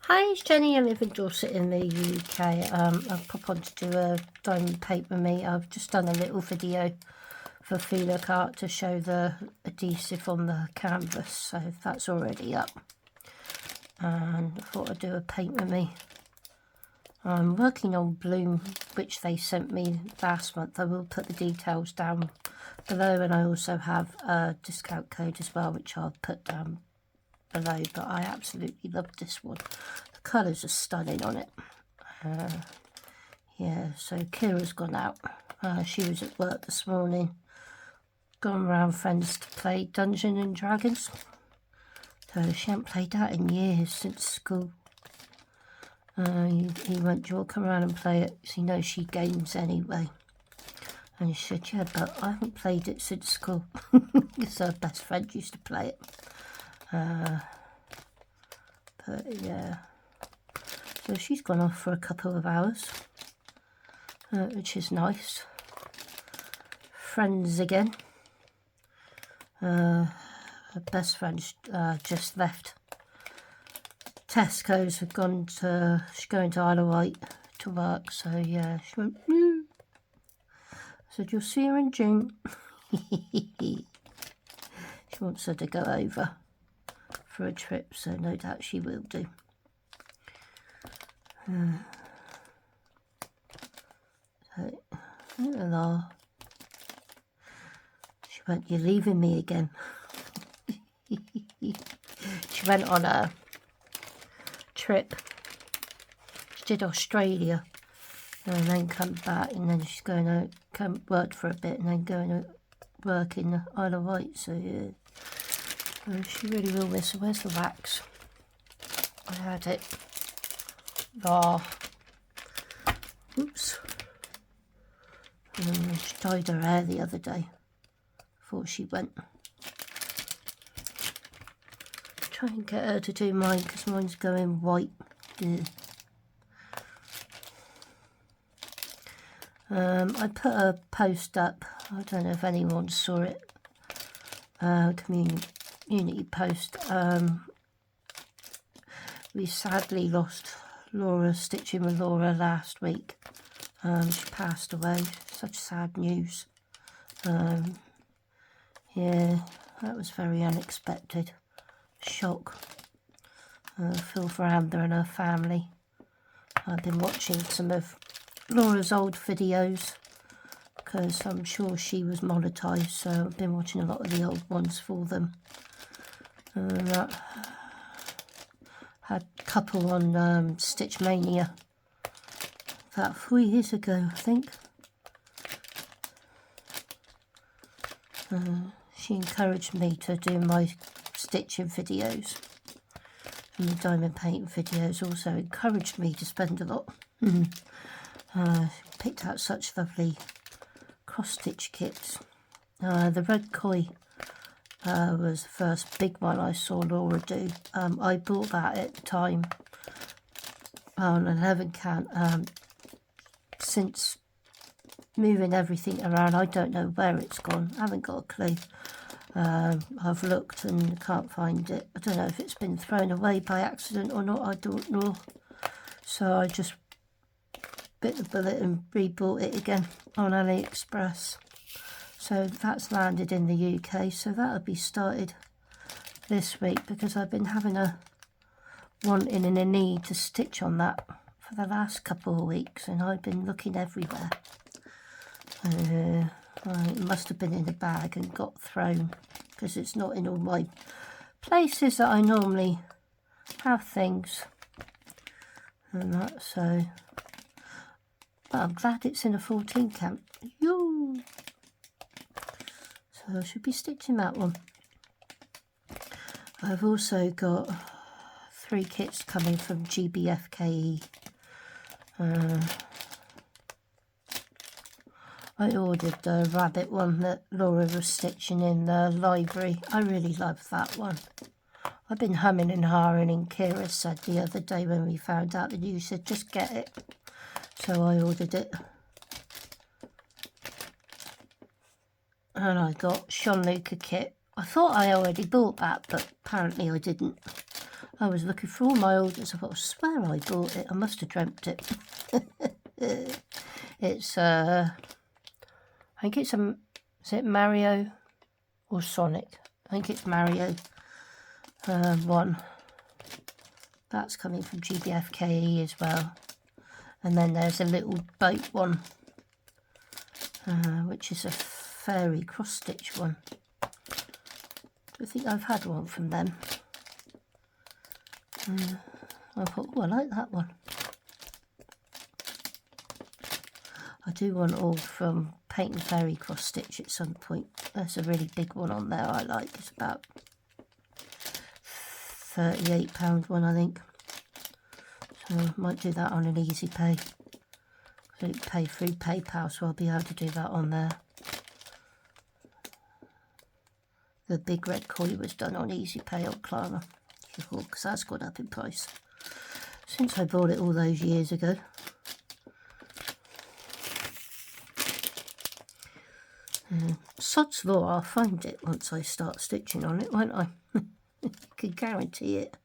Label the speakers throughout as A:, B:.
A: Hi, it's Jenny. I live in Dorset in the UK. I've pop on to do a diamond paint with me. I've just done a little video for Feelook Art to show the adhesive on the canvas, so that's already up. And I thought I'd do a paint with me. I'm working on Bloom, which they sent me last month. I will put the details down below, and I also have a discount code as well, which I'll put down below. But I absolutely love this one. The colours are stunning on it. Yeah, so Kira's gone out. She was at work this morning, gone round friends to play Dungeons and Dragons. So she hasn't played that in years, since school. He went, "Do you want to come around and play it?" Because he knows she games anyway. And she said, "Yeah, but I haven't played it since school." Because her best friend used to play it. But yeah. So she's gone off for a couple of hours, which is nice. Friends again. Her best friend just left Tesco's, she's going to Isle of Wight to work, so yeah, she went, I said, "You'll see her in June." She wants her to go over for a trip, so no doubt she will do. Hello. She went, "You're leaving me again." She went on a trip. She did Australia and then come back, and then she's going to work for a bit and then going to work in the Isle of Wight, so yeah. She really will miss her. Where's the wax? I had it. Oops. She dyed her hair the other day before she went. Try and get her to do mine because mine's going white. Yeah. I put a post up. I don't know if anyone saw it. Community post. We sadly lost Laura, Stitching with Laura, last week. She passed away. Such sad news. Yeah, that was very unexpected. Shock. Feel for Amber and her family. I've been watching some of Laura's old videos because I'm sure she was monetised, so I've been watching a lot of the old ones for them. Had a couple on Stitch Mania about 4 years ago, I think. She encouraged me to do my stitching videos, and the diamond painting videos also encouraged me to spend a lot. Picked out such lovely cross-stitch kits. The red koi was the first big one I saw Laura do. I bought that at the time on 11 count. Since moving everything around, I don't know where it's gone. I haven't got a clue. I've looked and can't find it. I don't know if it's been thrown away by accident or not, I don't know. So I just bit the bullet and rebought it again on AliExpress. So that's landed in the UK, so that'll be started this week because I've been having a wanting and a need to stitch on that for the last couple of weeks, and I've been looking everywhere. It must have been in a bag and got thrown because it's not in all my places that I normally have things and that, so but I'm glad it's in a 14 count. Yoo! So I should be stitching that one. I've also got 3 kits coming from GBFKE. I ordered the rabbit one that Laura was stitching in the library. I really love that one. I've been humming and hawing, and Kira said the other day when we found out the news, said just get it. So I ordered it. And I got Sean Luca kit. I thought I already bought that, but apparently I didn't. I was looking for all my orders. I thought, I swear I bought it. I must have dreamt it. It's, I think it's is it Mario or Sonic? I think it's Mario one. That's coming from GBFKE as well. And then there's a little boat one, which is a fairy cross-stitch one. I think I've had one from them. I thought, oh, I like that one. I do want all from Paint and Fairy cross stitch at some point. There's a really big one on there I like. It's about £38 one, I think. So I might do that on an easy pay. I don't pay through PayPal, so I'll be able to do that on there. The big red koi was done on easy pay on Klarna, because that's gone up in price since I bought it all those years ago. Sod's law, I'll find it once I start stitching on it, won't I? Can guarantee it.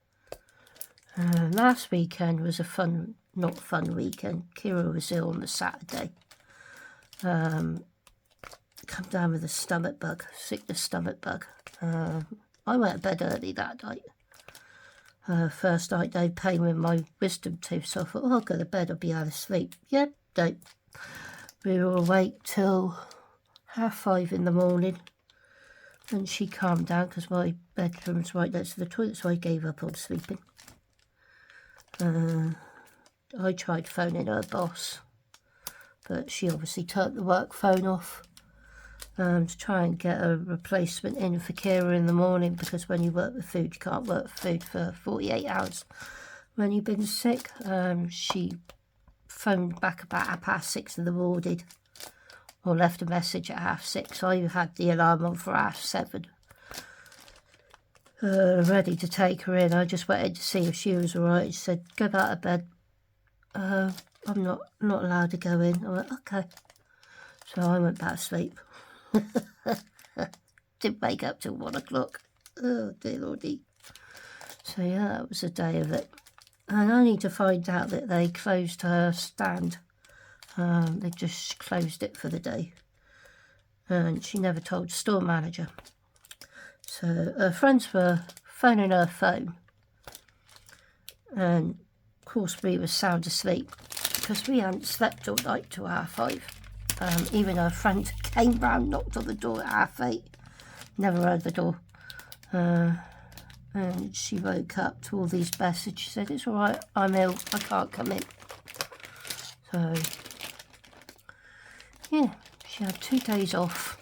A: Last weekend was a not fun weekend. Kira was ill on the Saturday. Come down with a stomach bug, sickness stomach bug. I went to bed early that night. First night day pain with my wisdom tooth, so I thought, oh, I'll go to bed, I'll be out of sleep. Yep, don't. We were awake till 5:30 in the morning, and she calmed down because my bedroom's right next to the toilet, so I gave up on sleeping. I tried phoning her boss, but she obviously turned the work phone off to try and get a replacement in for Kira in the morning, because when you work with food, you can't work with food for 48 hours when you've been sick. She phoned back about 6:30 in the morning, or left a message at 6:30. I had the alarm on for 7:30, ready to take her in. I just waited to see if she was alright. She said, go back to bed. I'm not allowed to go in. I went, okay. So I went back to sleep. Didn't wake up till 1 o'clock. Oh dear lordy. So yeah, that was a day of it. And only to find out that they closed her stand. They just closed it for the day, and she never told the store manager. So her friends were phoning her phone, and of course we were sound asleep because we hadn't slept all night till 5:30. Even her friend came round, knocked on the door at 8:30, never heard the door, and she woke up to all these messages. She said, it's all right, I'm ill, I can't come in. So yeah, she had 2 days off.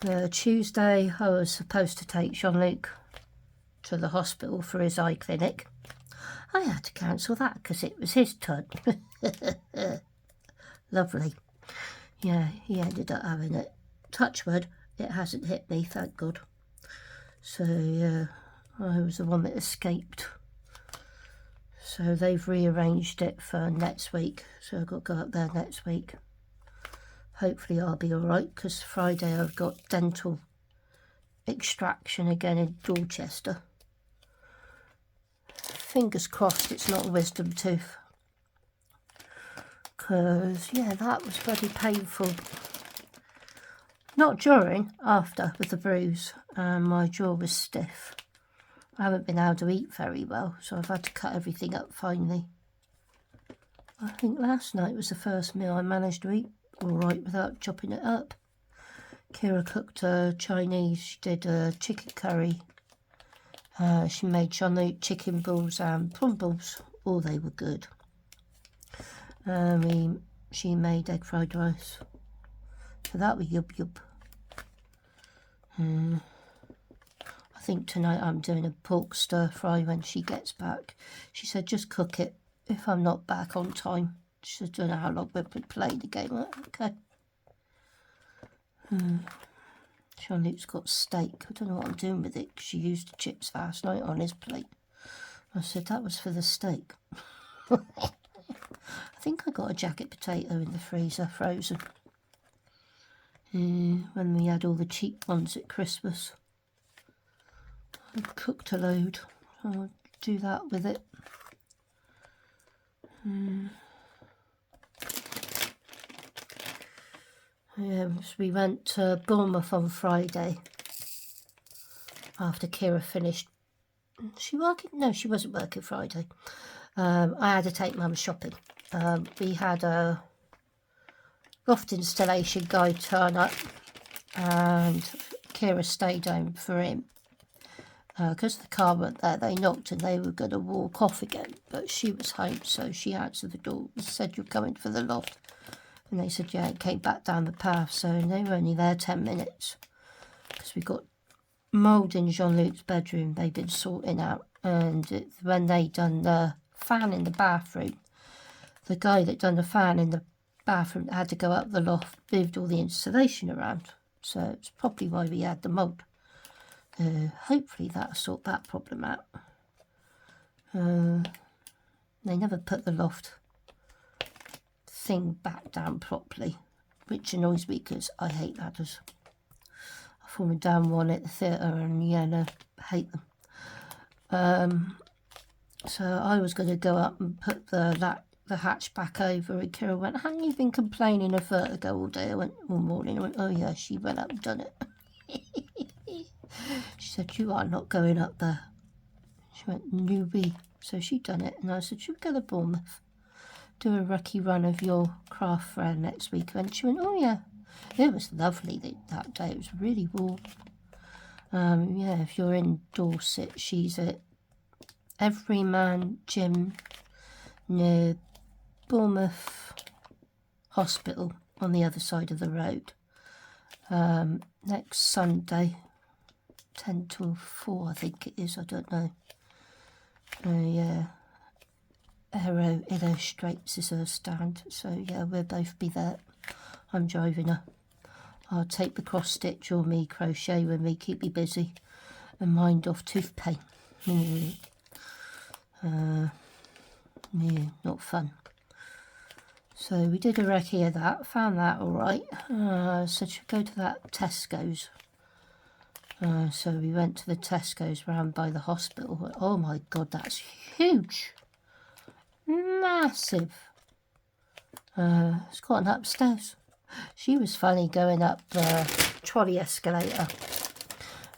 A: The Tuesday I was supposed to take Jean-Luc to the hospital for his eye clinic. I had to cancel that because it was his turn. Lovely. Yeah, he ended up having it. Touch wood, it hasn't hit me, thank God. So yeah, I was the one that escaped. So they've rearranged it for next week. So I've got to go up there next week. Hopefully I'll be alright, because Friday I've got dental extraction again in Dorchester. Fingers crossed it's not a wisdom tooth. Because, yeah, that was bloody painful. Not during, after, with the bruise. My jaw was stiff. I haven't been able to eat very well, so I've had to cut everything up finally. I think last night was the first meal I managed to eat all right without chopping it up. Kira cooked Chinese. She did a chicken curry. She made Jean-Luc chicken balls and plum balls. Oh, they were good. She made egg fried rice. So that was yub. I think tonight I'm doing a pork stir fry when she gets back. She said, just cook it if I'm not back on time. She said, don't know how long we'll play the game. Like, okay. Jean-Luc's got steak. I don't know what I'm doing with it because she used the chips last night on his plate. I said, that was for the steak. I think I got a jacket potato in the freezer, frozen. When we had all the cheap ones at Christmas. I've cooked a load. I'll do that with it. Yeah, so we went to Bournemouth on Friday after Kira finished. Was she working? No, she wasn't working Friday. I had to take Mum shopping. We had a loft installation guy turn up, and Kira stayed home for him. Because the car weren't there, they knocked and they were going to walk off again. But she was home, so she answered the door and said, "You're coming for the loft?" And they said, yeah, and came back down the path. So they were only there 10 minutes. Because we got mould in Jean-Luc's bedroom they've been sorting out. And when they done the fan in the bathroom, the guy that done the fan in the bathroom had to go up the loft, moved all the insulation around. So it's probably why we had the mould. Hopefully that'll sort that problem out. They never put the loft thing back down properly, which annoys me because I hate ladders. I've fallen down one at the theatre and yeah, no, hate them. So I was going to go up and put the hatch back over, and Kira went, "Haven't you been complaining of vertigo all day?" I went, "All morning." I went, "Oh yeah." She went up and done it. She said, "You are not going up there." She went, "Newbie." So she done it, and I said, "Should we go to Bournemouth, do a recce run of your craft fair next week?" And she went, "Oh yeah." It was lovely that day. It was really warm. Yeah, if you're in Dorset, she's at Everyman Gym near Bournemouth Hospital on the other side of the road. Next Sunday, 10 till 4, I think it is, I don't know. Yeah, Aero Illustrates is her stand, so yeah, we'll both be there. I'm driving her. I'll take the cross stitch or me crochet with me, keep me busy and mind off tooth pain. Yeah, not fun. So we did a recce of that, found that alright. So should go to that Tesco's. So we went to the Tesco's round by the hospital. Oh my god, that's huge. Massive. It's got an upstairs. She was funny going up the trolley escalator.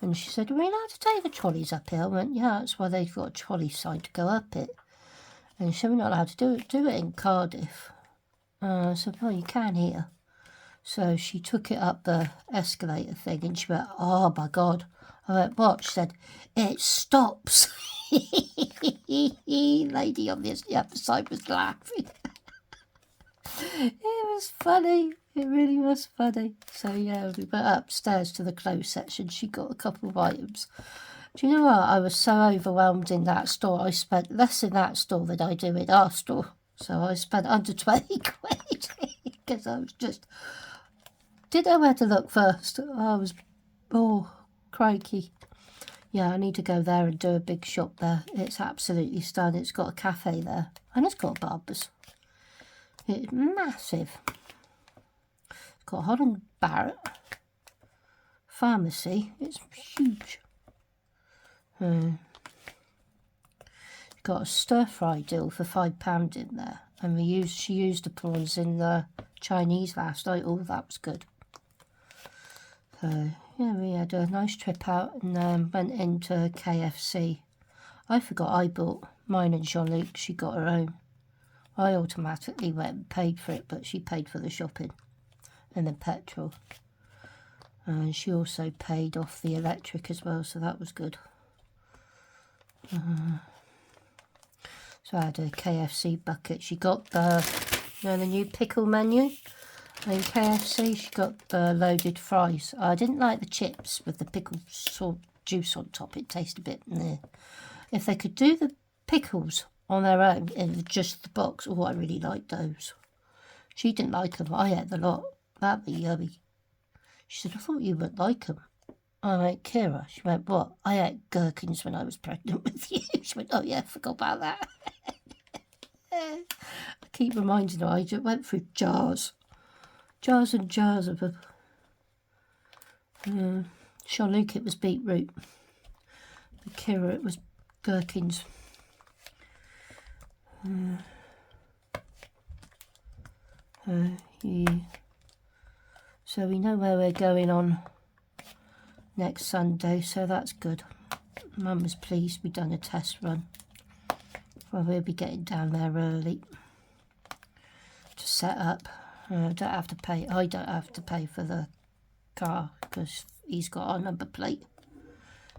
A: And she said, "Are we allowed to take the trolleys up here?" I went, "Yeah, that's why they've got a trolley side to go up it." And she said, "We're not allowed to do it in Cardiff." I said, "Well, you can here." So she took it up the escalator thing and she went, "Oh my god." I went, "What?" She said, "It stops." Lady on the other side was laughing. It was funny. It really was funny. So yeah, we went upstairs to the clothes section. She got a couple of items. Do you know what? I was so overwhelmed in that store. I spent less in that store than I do in our store. So I spent under 20 quid because I was just... didn't know where to look first. I was... oh, crikey. Yeah, I need to go there and do a big shop there. It's absolutely stunning. It's got a cafe there. And it's got Barbers. It's massive. It's got Holland Barrett Pharmacy. It's huge. Got a stir-fry deal for £5 in there. And she used the prawns in the Chinese last night. Oh, that was good. So, yeah, we had a nice trip out and then went into KFC. I forgot I bought mine and Jean-Luc. She got her own. I automatically went and paid for it, but she paid for the shopping and the petrol. And she also paid off the electric as well, so that was good. So I had a KFC bucket. She got the new pickle menu in KFC. She got the loaded fries. I didn't like the chips with the pickle salt juice on top. It tasted a bit meh. If they could do the pickles on their own in just the box, oh, I really liked those. She didn't like them. I ate the lot. That'd be yummy. She said, "I thought you would like them." I went, "Kira." She went, "What?" "I ate gherkins when I was pregnant with you." She went, "Oh yeah, forgot about that." I keep reminding her, I just went through jars and jars of them. Jean-Luc, it was beetroot. With Kira it was gherkins. Yeah. So we know where we're going on next Sunday, so that's good. Mum was pleased we'd done a test run. Well, we'll be getting down there early to set up. I don't have to pay for the car because he's got our number plate.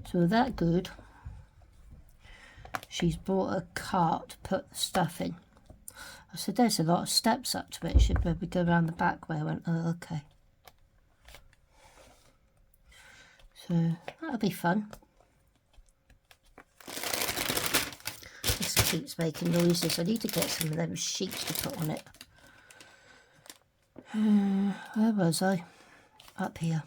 A: So that good. She's bought a cart to put the stuff in. I said, there's a lot of steps up to it. Should we go around the back way? I went, oh, okay. So that'll be fun. This keeps making noises. I need to get some of those sheets to put on it. Where was I? Up here.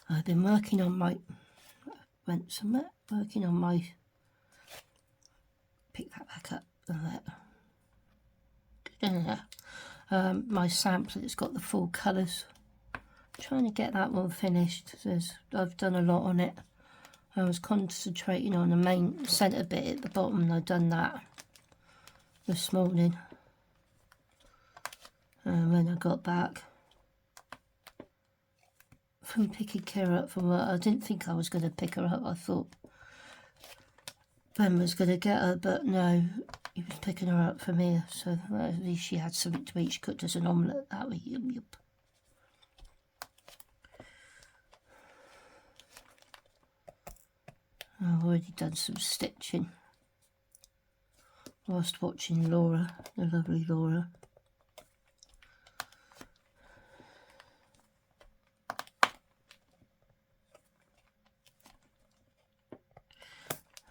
A: I've been working on my... working on my... Pick that back up. My sample, it's got the full colours. Trying to get that one finished. I've done a lot on it. I was concentrating on the main centre bit at the bottom, and I've done that this morning. When I got back from picking Kira up from work, I didn't think I was going to pick her up. I thought Ben was going to get her, but no, he was picking her up from here. So at least she had something to eat. She cooked us an omelette. That was yum yum. I've already done some stitching whilst watching Laura, the lovely Laura.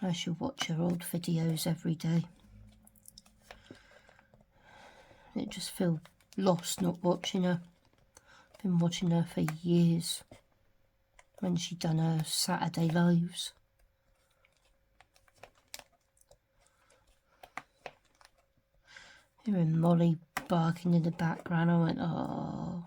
A: I shall watch her old videos every day. It just feels lost not watching her. I've been watching her for years when she done her Saturday lives. Hearing Molly barking in the background, I went, oh.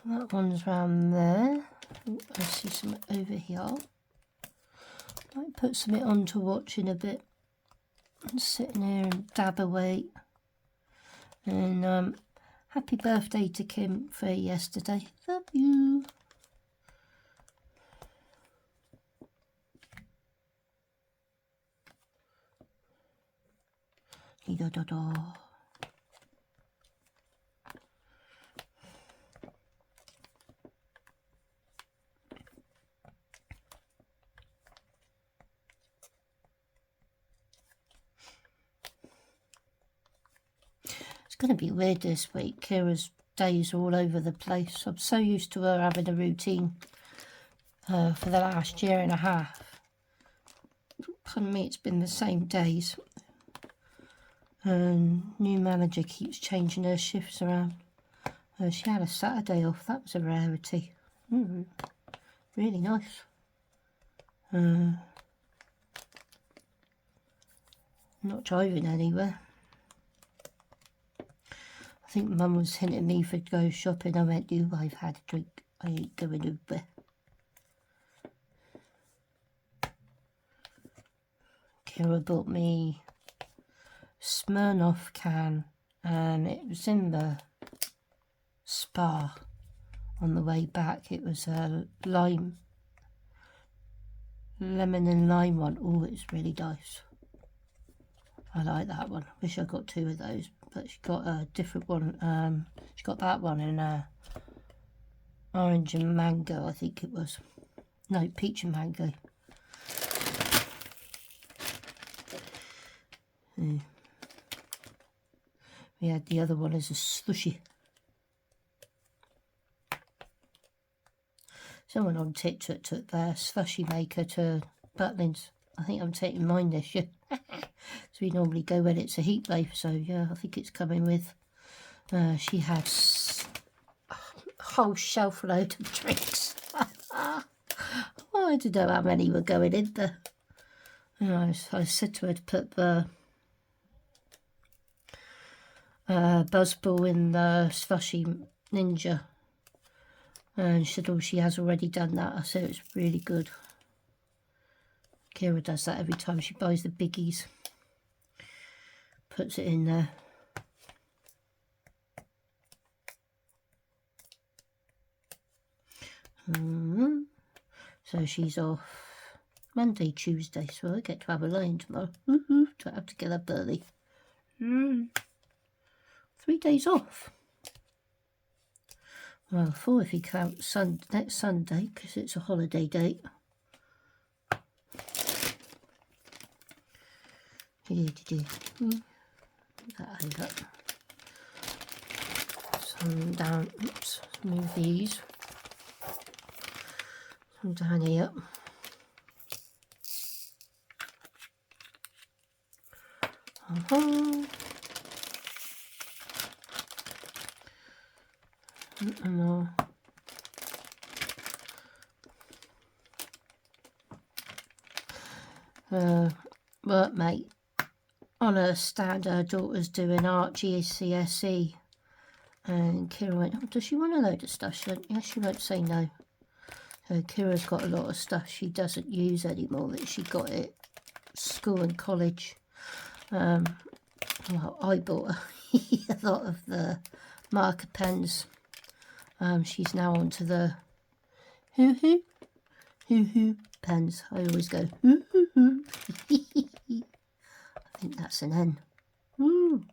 A: That one's round there. Ooh, I see some over here. Might put something on to watch in a bit. I'm sitting here and dab away. And happy birthday to Kim for yesterday. Love you. Da da da. It's going to be weird this week. Kira's days are all over the place. I'm so used to her having a routine for the last year and a half. For me, it's been the same days. And new manager keeps changing her shifts around. She had a Saturday off. That was a rarity. Really nice. Not driving anywhere. I think Mum was hinting me for go shopping. I went, "You, I've had a drink. I ain't going Uber." Kira bought me Smirnoff can, and it was in the Spa on the way back. It was a lemon and lime one. Oh, it's really nice. I like that one. Wish I got two of those, but she got a different one. She got that one in orange and mango, I think it was. No, peach and mango. We had the other one as a slushy. Someone on TikTok took their slushy maker to Butlins. I think I'm taking mine this year. So we normally go when it's a heat wave. So yeah, I think it's coming with. She had a whole shelf load of drinks. Oh, I don't know how many were going in there. I said to her to put the buzzball in the slushy ninja. And she said, oh, she has already done that. I said it's really good. Kira does that every time she buys the biggies. Puts it in there. So she's off Monday, Tuesday, so I get to have a line tomorrow. To have to get up early. 3 days off. Well, 4 if you count next Sunday, because it's a holiday date. That over. Some down. Oops. Move these. Some down here. More. Workmate on her stand, her daughter's doing art GCSE, and Kira went, oh, does she want a load of stuff? She went, yes, she won't say no. So Kira's got a lot of stuff she doesn't use anymore that she got at school and college. Well, I bought her a lot of the marker pens. She's now onto the hoo-hoo pens. I always go hoo-hoo-hoo. I think that's an N. Ooh.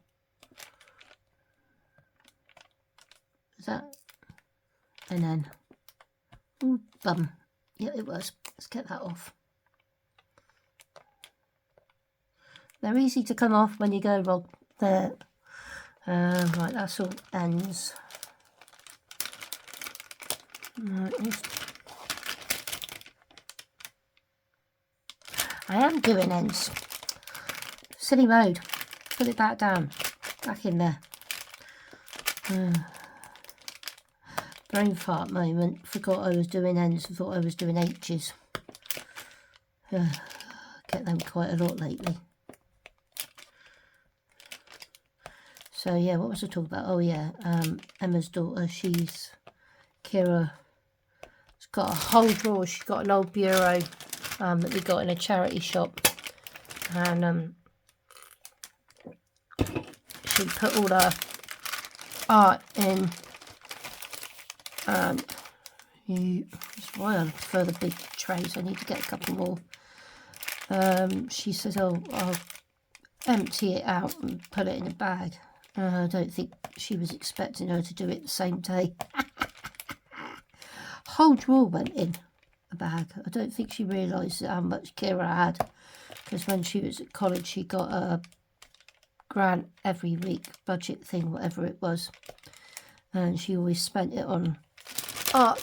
A: Is that an N? Ooh, bum. Yeah, it was. Let's get that off. They're easy to come off when you go wrong. There. Right, that's all N's. Right, I am doing N's. Silly mode. Put it back down. Back in there. Brain fart moment. Forgot I was doing N's. Thought I was doing H's. Get them quite a lot lately. So yeah, what was I talking about? Oh yeah, Emma's daughter, Kira, she's got a whole drawer. She's got an old bureau that we got in a charity shop, and she put all her art in. That's why I prefer the big trays. I need to get a couple more. She says, oh, I'll empty it out and put it in a bag. I don't think she was expecting her to do it the same day. Whole drawer went in a bag. I don't think she realised how much Kira had, because when she was at college she got a grant every week, budget thing, whatever it was, and she always spent it on art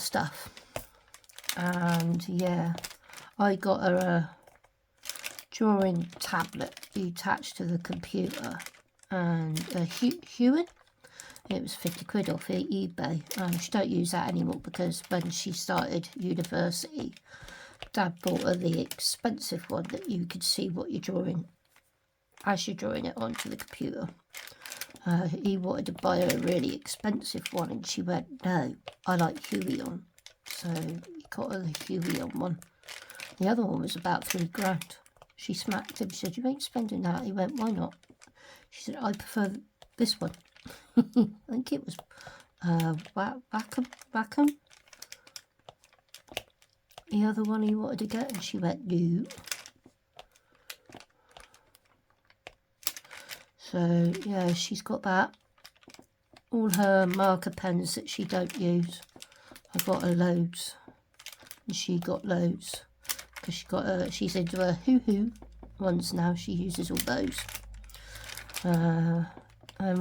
A: stuff. And yeah, I got her a drawing tablet attached to the computer, and a Huon. It was 50 quid off eBay. She don't use that anymore because when she started university, Dad bought her the expensive one that you could see what you're drawing as you're drawing it onto the computer. He wanted to buy her a really expensive one, and she went, no, I like Huon. So he got her the Huon one. The other one was about £3 grand. She smacked him. She said, you ain't spending that. He went, why not? She said, I prefer this one. I think it was Wacom. The other one he wanted to get, and she went, no. So yeah, she's got that. All her marker pens that she don't use, I got her loads, and she got loads because she's into her hoo-hoo ones now. She uses all those. And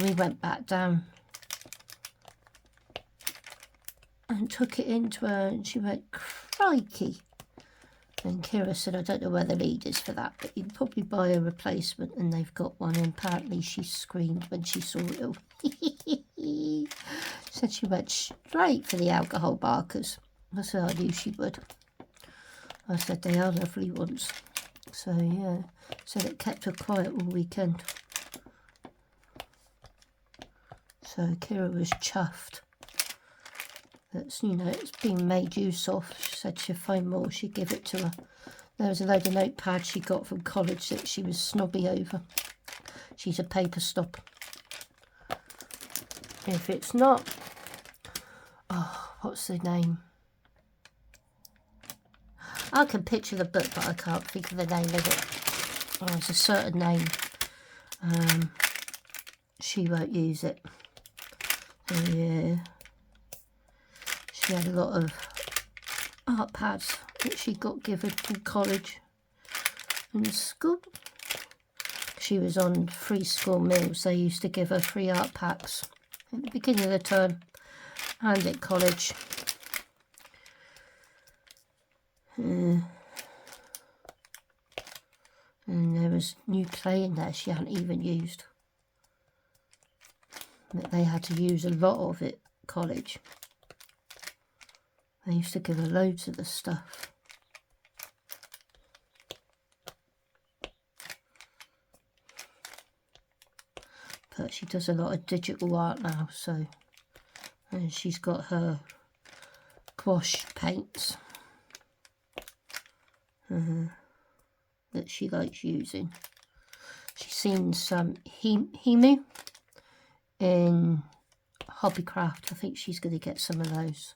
A: we went back down and took it into her, and she went, crikey. And Kira said, I don't know where the lead is for that, but you'd probably buy a replacement, and they've got one. And apparently she screamed when she saw it all. Said she went straight for the alcohol markers. I said I knew she would. I said they are lovely ones. So yeah, said it kept her quiet all weekend. So Kira was chuffed. That's, you know, it's been made use of. She said she'd find more, she'd give it to her. There was a load of notepads she got from college that she was snobby over. She's a paper snob. If it's not, oh, what's the name? I can picture the book, but I can't think of the name of it. Oh, it's a certain name. She won't use it. So, yeah. She had a lot of art pads that she got given from college and school. She was on free school meals. They used to give her free art packs at the beginning of the term and at college. And there was new clay in there she hadn't even used. But they had to use a lot of it at college. They used to give her loads of the stuff. But she does a lot of digital art now, so, and she's got her gouache paints that she likes using. She's seen some Himu in Hobbycraft. I think she's going to get some of those.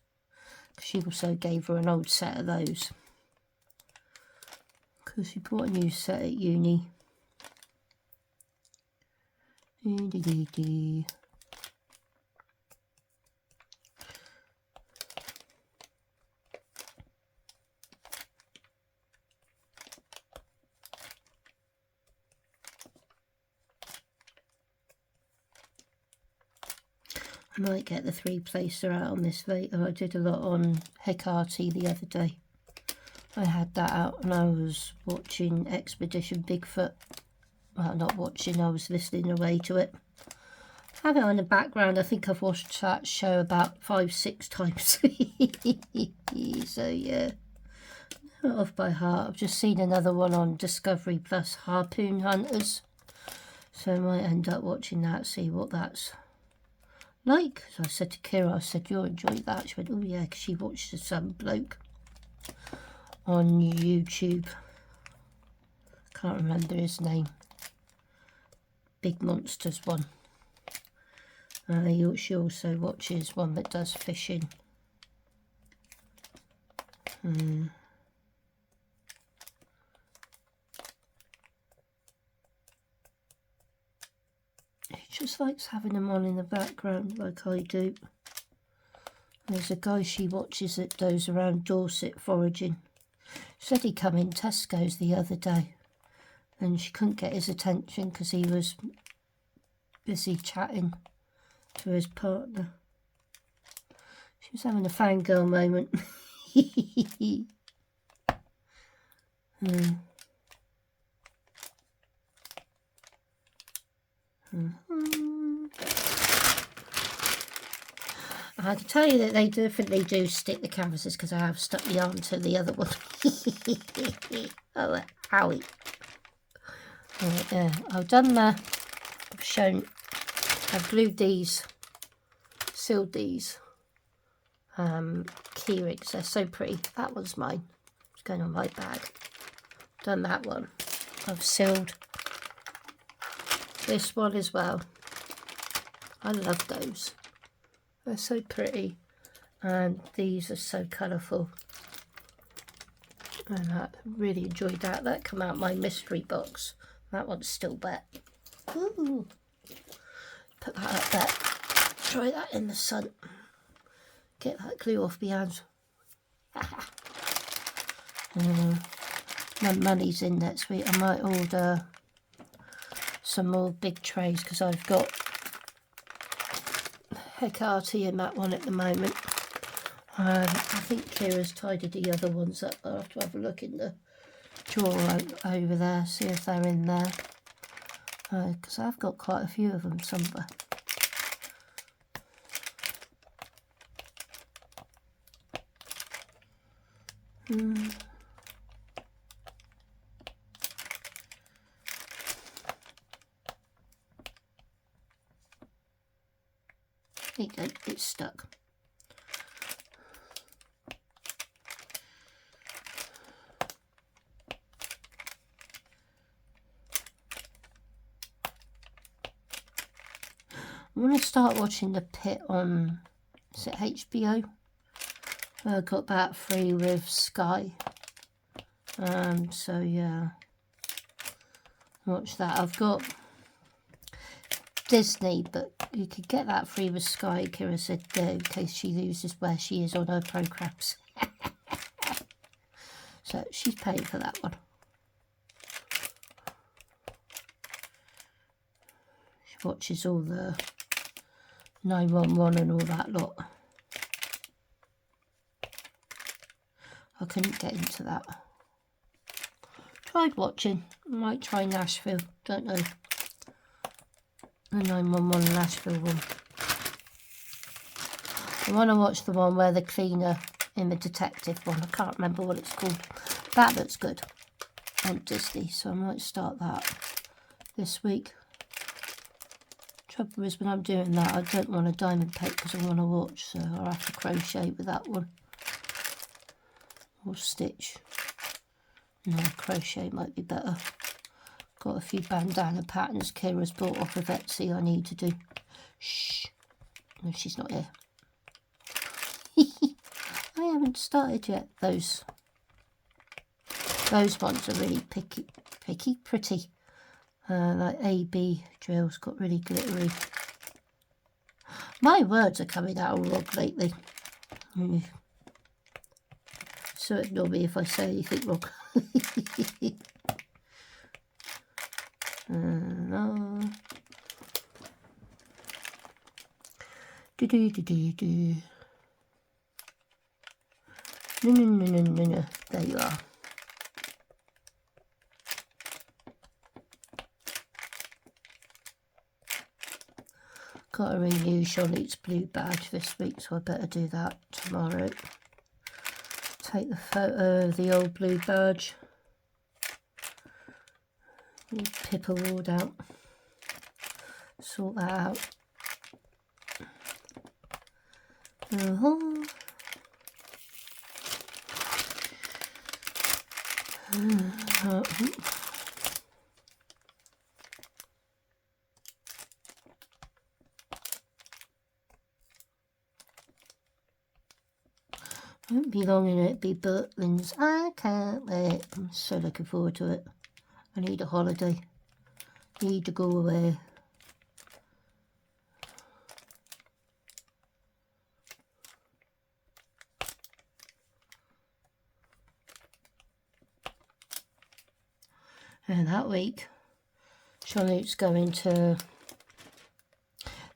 A: She also gave her an old set of those because she bought a new set at uni. I might get the 3-placer out on this later. I did a lot on Hecate the other day. I had that out and I was watching Expedition Bigfoot. Well, not watching, I was listening away to it. I have it on the background. I think I've watched that show about 5-6 times. So yeah, not off by heart. I've just seen another one on Discovery Plus, Harpoon Hunters. So I might end up watching that, see what that's like. So I said to Kira, I said, you'll enjoy that. She went, oh yeah, because she watched some bloke on YouTube. Can't remember his name. Big Monsters one. She also watches one that does fishing. She just likes having them on in the background like I do. There's a guy she watches that goes around Dorset foraging. She said he come in Tesco's the other day and she couldn't get his attention because he was busy chatting to his partner. She was having a fangirl moment. I can tell you that they definitely do stick the canvases because I have stuck the arm to the other one. Oh, owie. Right, there. I've done the, I've glued these, sealed these key rings. They're so pretty. That one's mine. It's going on my bag. Done that one. I've sealed this one as well. I love those. They're so pretty. And these are so colourful. And I really enjoyed that. That come out my mystery box. That one's still wet. Ooh. Put that up there. Try that in the sun. Get that glue off my hands. My money's in next week. I might order some more big trays because I've got Hecate in that one at the moment. I think Kira's tidied the other ones up. I'll have to have a look in the drawer over there, see if they're in there. Because I've got quite a few of them somewhere. There you go, it's stuck. I'm going to start watching The Pit on, is it HBO? I got that free with Sky. So yeah, watch that. I've got Disney, but you could get that free with Sky, Kira said, in case she loses where she is on her programs. So she's paying for that one. She watches all the 911 and all that lot. I couldn't get into that. Tried watching. I might try Nashville. Don't know. The 911 Nashville one. I want to watch the one where the cleaner in the detective one. I can't remember what it's called. That looks good on Disney, so I might start that this week. Trouble is, when I'm doing that, I don't want a diamond paint because I want to watch, so I'll have to crochet with that one. Or stitch. No, crochet might be better. Got a few bandana patterns Kira's bought off of Etsy I need to do. Shh. No, she's not here. I haven't started yet. Those ones are really pretty. Like AB drills, got really glittery. My words are coming out wrong lately. So ignore me if I say anything wrong. No. No. There you are. Got to renew Charlotte's blue badge this week, so I better do that tomorrow. Take the photo of the old blue badge. Pip award out. Sort that out. Won't be long and it'll be Bertlin's. I can't wait. I'm so looking forward to it. I need a holiday. Need to go away. And that week, Charlotte's going to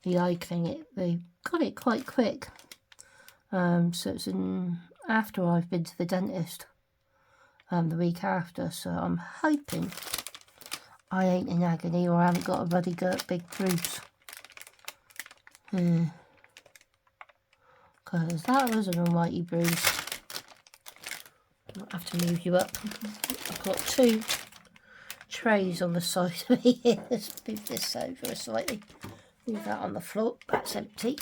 A: the eye clinic. They got it quite quick. So it's after I've been to the dentist the week after, so I'm hoping I ain't in agony or I haven't got a bloody big bruise. Because that was an almighty bruise. I'll have to move you up. I've got two trays on the side of me here. Let's move this over slightly. Move that on the floor. That's empty.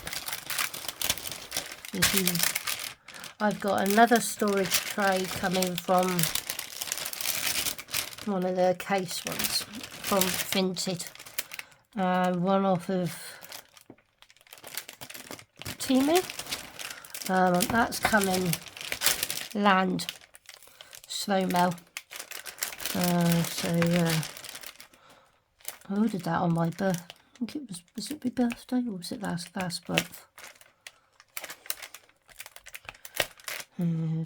A: I've got another storage tray coming from one of the case ones from Vinted. One off of Temu. That's coming land slow mail. I ordered that on my birth. I think it was it my birthday or was it last month?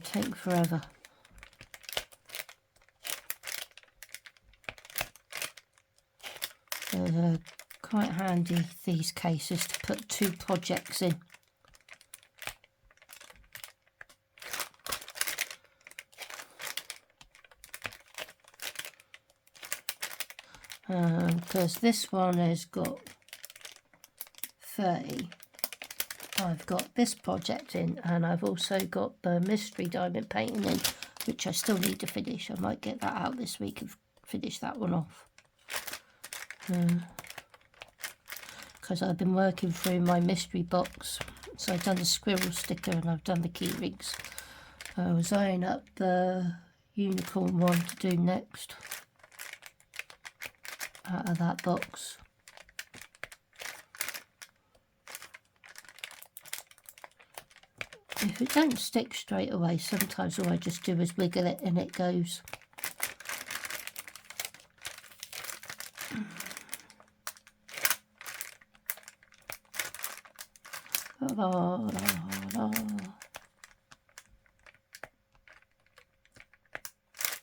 A: Take forever. They're quite handy, these cases, to put 2 projects in. because this one has got 30. I've got this project in, and I've also got the mystery diamond painting in, which I still need to finish. I might get that out this week and finish that one off. Because I've been working through my mystery box. So I've done the squirrel sticker and I've done the key rings. I was eyeing up the unicorn one to do next out of that box. If it don't stick straight away, sometimes all I just do is wiggle it and it goes. La, la, la.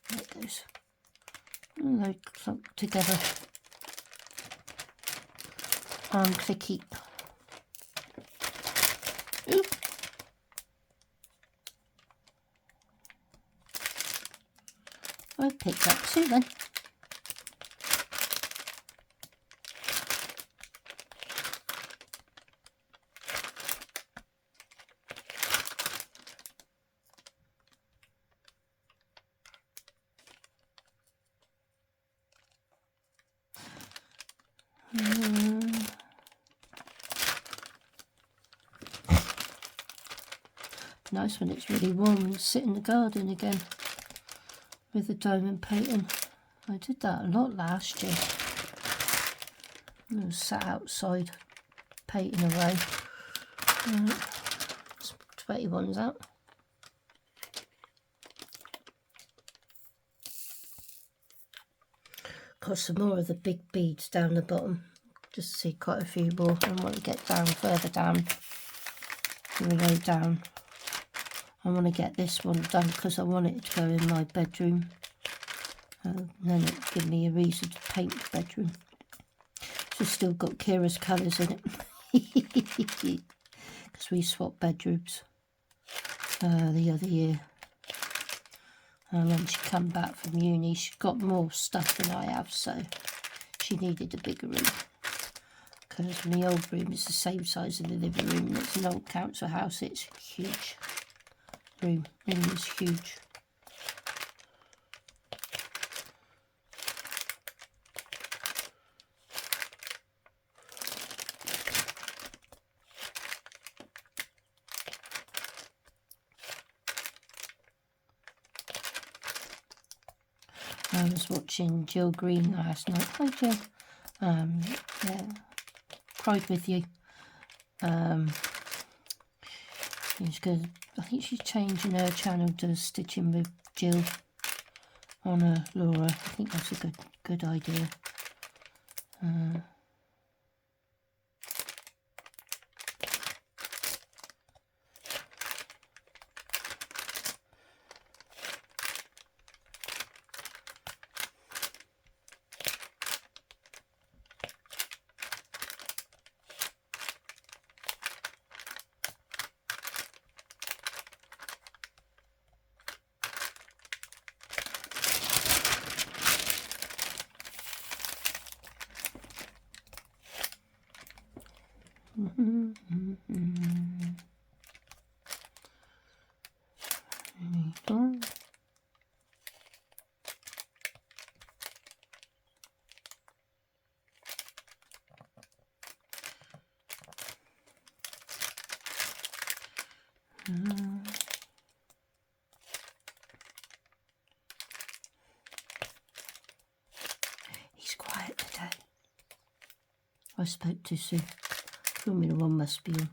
A: There it goes. And they clump together and clicky. Ooh. I picked up two then. Nice when it's really warm and sit in the garden again with the diamond painting. I did that a lot last year. I was sat outside painting away. 21's out. Got some more of the big beads down the bottom. Just see quite a few more. I want to get down further down, way down. I want to get this one done because I want it to go in my bedroom. And then it'll give me a reason to paint the bedroom. It's still got Kira's colours in it. Because we swapped bedrooms the other year. And when she come back from uni, she's got more stuff than I have, so she needed a bigger room. Because my old room is the same size as the living room, and it's an old council house. It's huge. Room is huge. I was watching Jill Green last night. Hi Jill. Yeah, cried with you. She's good. I think she's changing her channel to Stitching with Jill on Laura. I think that's a good idea. He's quiet today. I spoke too soon. Formula One must be on.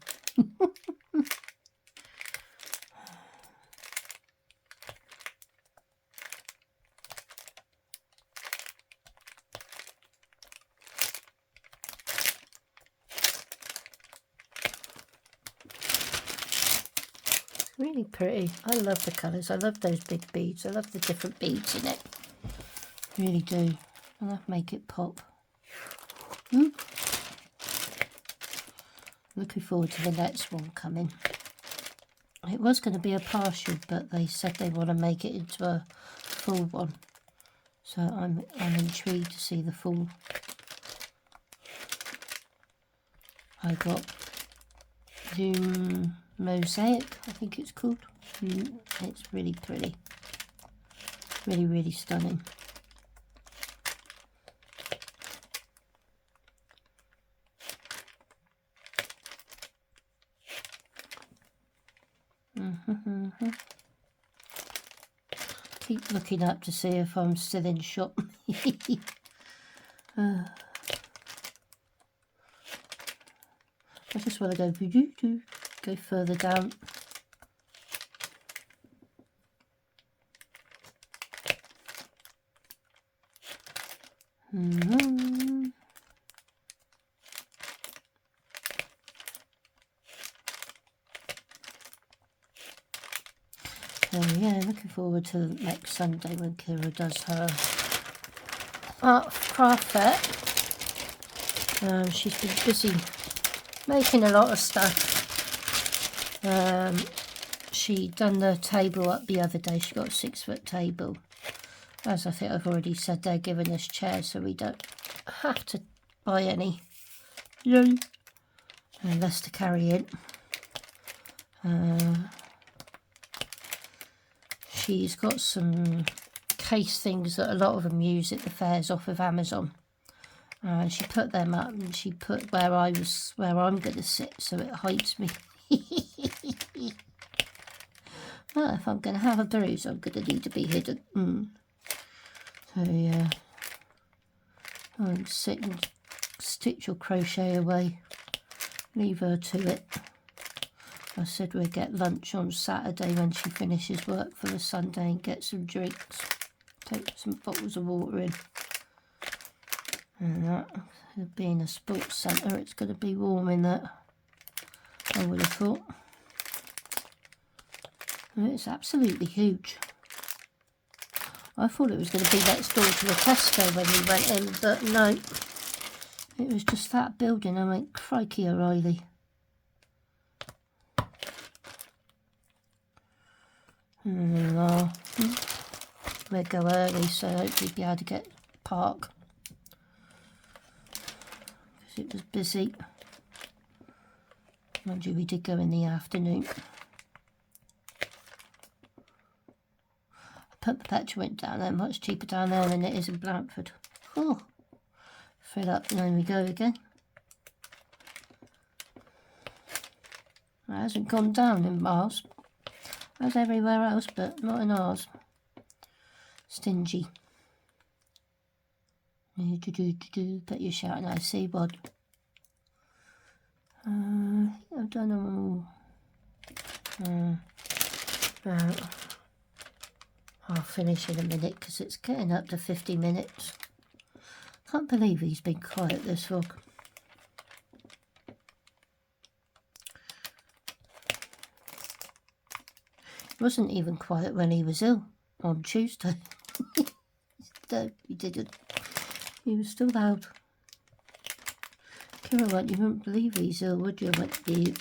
A: Really pretty. I love the colours. I love those big beads. I love the different beads in it. Really do. I love make it pop. Looking forward to the next one coming. It was going to be a partial, but they said they want to make it into a full one. So I'm intrigued to see the full I got Zoom Mosaic, I think it's called. It's really pretty. Really, really stunning. Keep looking up to see if I'm still in shop. I just want to go further down. So yeah, looking forward to next Sunday when Kira does her art craft fair. She's been busy making a lot of stuff. She done the table up the other day. She got a 6-foot table. As I think I've already said, they're giving us chairs so we don't have to buy any. Yay! Less to carry in. She's got some case things that a lot of them use at the fairs off of Amazon. And she put them up and she put where I'm going to sit so it hides me. Well, if I'm going to have a bruise, I'm going to need to be hidden. So yeah, I'm sitting, stitch or crochet away, leave her to it. I said we'd get lunch on Saturday when she finishes work for the Sunday and get some drinks, take some bottles of water in. And that, being a sports centre, it's going to be warm in that, I would have thought. And it's absolutely huge. I thought it was going to be next door to the Tesco when we went in, but no. It was just that building. I went, crikey O'Reilly. We'll go early, so hopefully be able to get park. Because it was busy. Mind you, we did go in the afternoon. I put the petrol down there, much cheaper down there than it is in Blandford. Oh, fill up and then we go again. It hasn't gone down in miles. As everywhere else, but not in ours. Stingy. Bet you're shouting, I see what. I've done them all. I'll finish in a minute because it's getting up to 50 minutes. Can't believe he's been quiet, this vlog. Wasn't even quiet when he was ill on Tuesday. No, he didn't. He was still loud. Kira went, you wouldn't believe he's ill, would you? I went, yeah.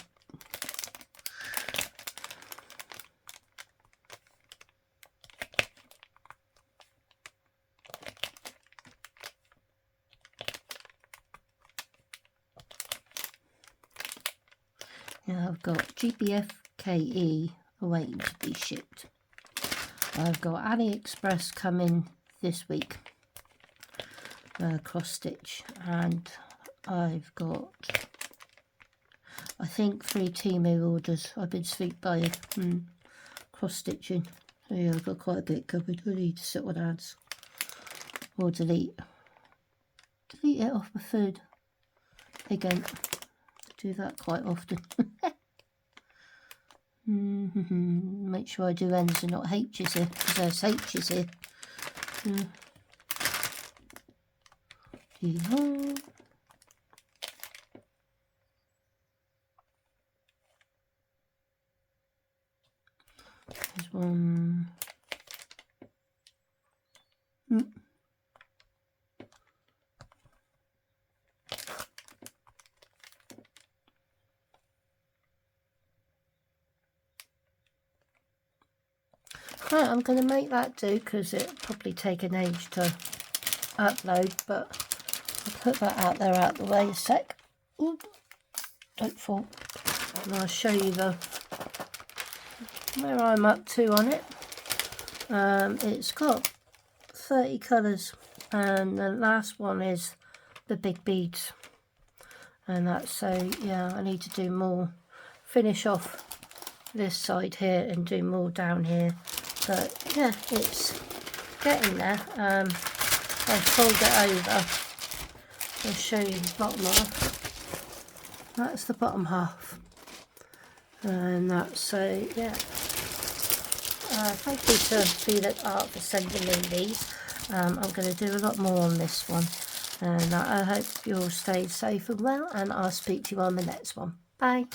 A: Now I've got GBFKE waiting to be shipped. I've got AliExpress coming this week, cross stitch, and I've got, I think, 3 Temu orders. I've been sweet by cross stitching. So yeah, I've got quite a bit covered. I need to sit on ads or delete it off my food again. Do that quite often. Make sure I do N's and not H's here, because there's H's here. There's one. Right, I'm going to make that do because it'll probably take an age to upload, but I'll put that out there out the way a sec. Oop. don't fall. And I'll show you where I'm up to on it. It's got 30 colours, and the last one is the big beads, and that's, so yeah, I need to do more, finish off this side here and do more down here, but yeah, it's getting there. I'll fold it over. I'll show you the bottom half. That's the bottom half, and that's, so yeah. Thank you to Felix Art for sending me these. I'm going to do a lot more on this one, and I hope you all stay safe and well, and I'll speak to you on the next one. Bye.